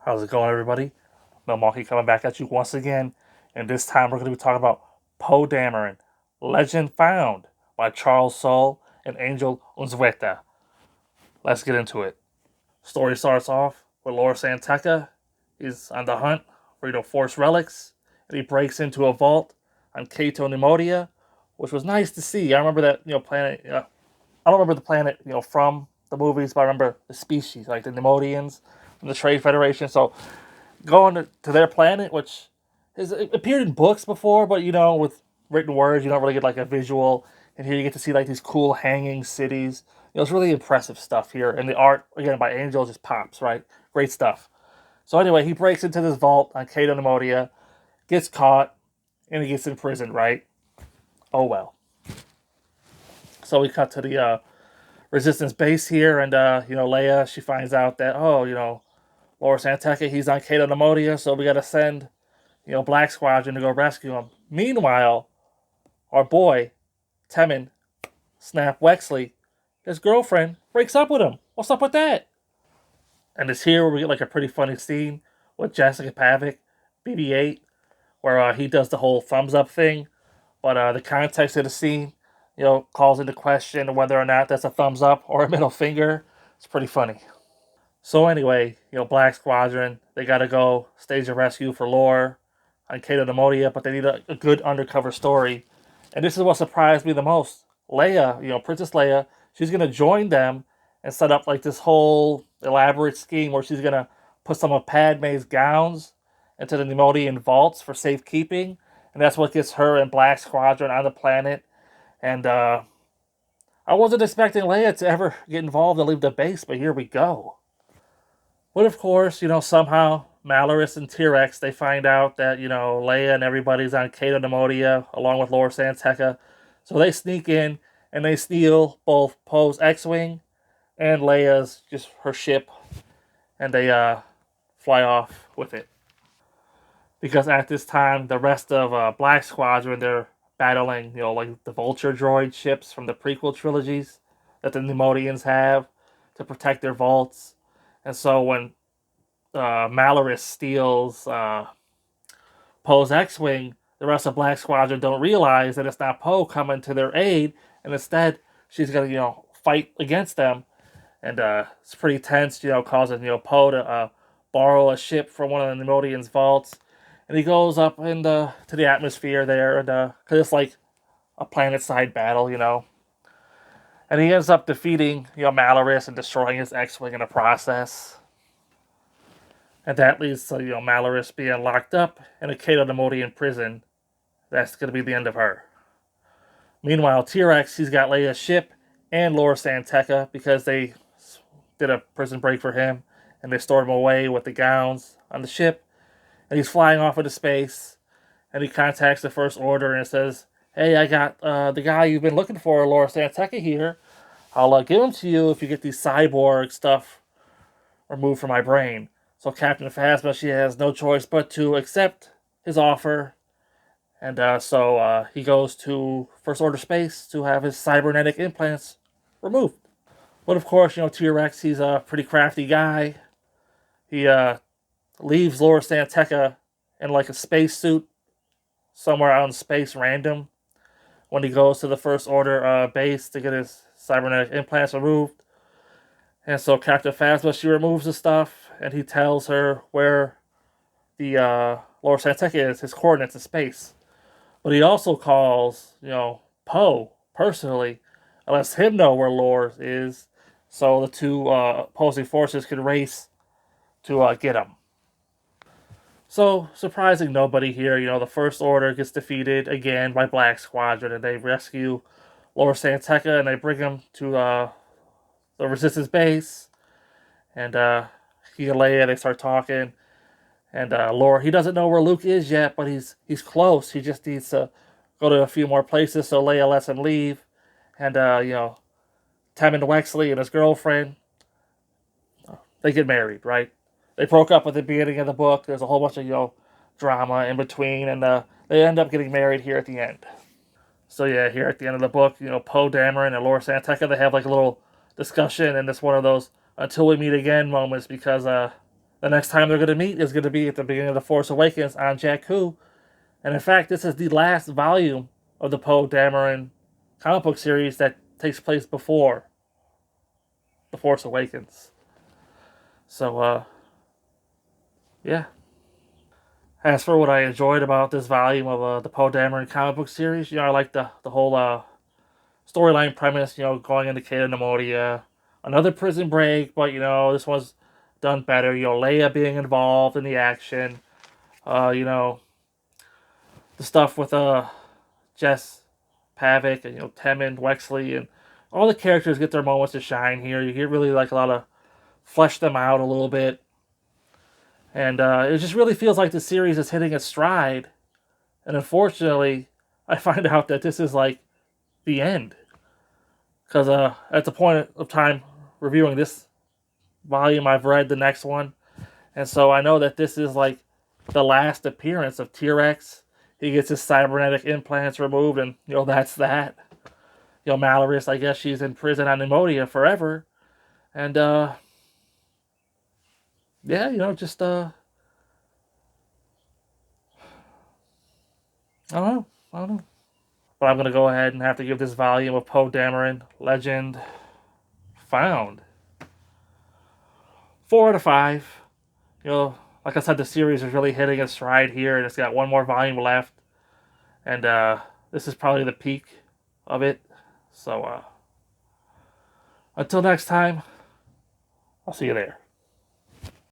How's it going, everybody? Milwaukee coming back at you once again, and this time we're going to be talking about Poe Dameron, Legend Found by Charles Soule and Angel Unzueta. Let's get into it. Story starts off with Laura Santeca. He's on the hunt for forced relics, and he breaks into a vault on Cato Nemodia, which was nice to see. I remember that planet. I don't remember the planet from the movies, but I remember the species like the Nemodians from the Trade Federation. So going to their planet, which has appeared in books before, but with written words, you don't really get like a visual. And here you get to see like these cool hanging cities. It's really impressive stuff here, and the art again by Angel just pops, right? Great stuff. So anyway, he breaks into this vault on Cato Nemodia, gets caught, and he gets imprisoned, right? Oh well. So we cut to the Resistance base here, and Leia, she finds out that Laura Santeca, he's on Cato Nemodia, so we gotta send Black Squadron to go rescue him. Meanwhile, our boy, Temin, Snap Wexley, his girlfriend, breaks up with him. What's up with that? And it's here where we get like a pretty funny scene with Jessica Pavic, BB-8, where he does the whole thumbs up thing. But the context of the scene, calls into question whether or not that's a thumbs up or a middle finger. It's pretty funny. So anyway, Black Squadron, they gotta go stage a rescue for Lore on Cato Nemodia, but they need a good undercover story. And this is what surprised me the most. Leia, Princess Leia, she's gonna join them and set up like this whole elaborate scheme where she's gonna put some of Padme's gowns into the Nemodian vaults for safekeeping, and that's what gets her and Black Squadron on the planet. And I wasn't expecting Leia to ever get involved and leave the base, but here we go. But of course, somehow Malorus and T-Rex, they find out that, Leia and everybody's on Cato Nemodia along with Laura Santeca. So they sneak in and they steal both Poe's X-Wing and Leia's, just her ship, and they fly off with it. Because at this time, the rest of Black Squadron, they're battling, like the Vulture droid ships from the prequel trilogies that the Nemodians have to protect their vaults. And so when Malorus steals Poe's X-Wing, the rest of Black Squadron don't realize that it's not Poe coming to their aid, and instead she's gonna, fight against them. And it's pretty tense, causing Poe to borrow a ship from one of the Nemodians' vaults, and he goes up to the atmosphere there, and because it's like a planet-side battle, and he ends up defeating Malorus and destroying his X-wing in the process. And that leads to Malorus being locked up in a Cato Nemodian prison. That's going to be the end of her. Meanwhile, T-Rex, he's got Leia's ship and Laura Santeca because they did a prison break for him, and they stored him away with the gowns on the ship. And he's flying off into space, and he contacts the First Order and says, "Hey, I got the guy you've been looking for, Laura Santeca here. I'll give him to you if you get these cyborg stuff removed from my brain." So Captain Phasma, she has no choice but to accept his offer. And so he goes to First Order Space to have his cybernetic implants removed. But of course, T-Rex, he's a pretty crafty guy. He leaves Laura Santeca in like a spacesuit somewhere out in space random when he goes to the First Order base to get his cybernetic implants removed. And so Captain Phasma, she removes the stuff, and he tells her where the Laura Santeca is, his coordinates in space. But he also calls, Poe personally, and lets him know where Laura is, so the two opposing forces can race to get him. So, surprising nobody here. The First Order gets defeated again by Black Squadron, and they rescue Laura Santeca, and they bring him to the Resistance base. And he and Leia, they start talking. And Laura, he doesn't know where Luke is yet, but he's close. He just needs to go to a few more places, so Leia lets him leave. And, Temmin Wexley and his girlfriend, they get married, right? They broke up at the beginning of the book. There's a whole bunch of, drama in between, and they end up getting married here at the end. So yeah, here at the end of the book, Poe Dameron and Laura Santeca, they have like a little discussion, and it's one of those until we meet again moments because The next time they're going to meet is going to be at the beginning of The Force Awakens on Jakku. And in fact, this is the last volume of the Poe Dameron comic book series that takes place before The Force Awakens. So, yeah. As for what I enjoyed about this volume of the Poe Dameron comic book series, I like the whole storyline premise, going into Kate Pneumonia, another prison break, but, this one's done better. Leia being involved in the action, the stuff with Jess Pavic and Temmin, Wexley, and all the characters get their moments to shine here. You get really like a lot of flesh them out a little bit, and it just really feels like the series is hitting its stride. And unfortunately, I find out that this is like the end because at the point of time reviewing this volume, I've read the next one, and so I know that this is like the last appearance of T-Rex. He gets his cybernetic implants removed, and that's that. Mallory, I guess she's in prison on pneumonia forever. And yeah, just I don't know. I don't know. But I'm gonna go ahead and have to give this volume of Poe Dameron Legend Found 4 out of 5. Like I said, the series is really hitting its stride here, and it's got one more volume left. And this is probably the peak of it. So until next time, I'll see you there.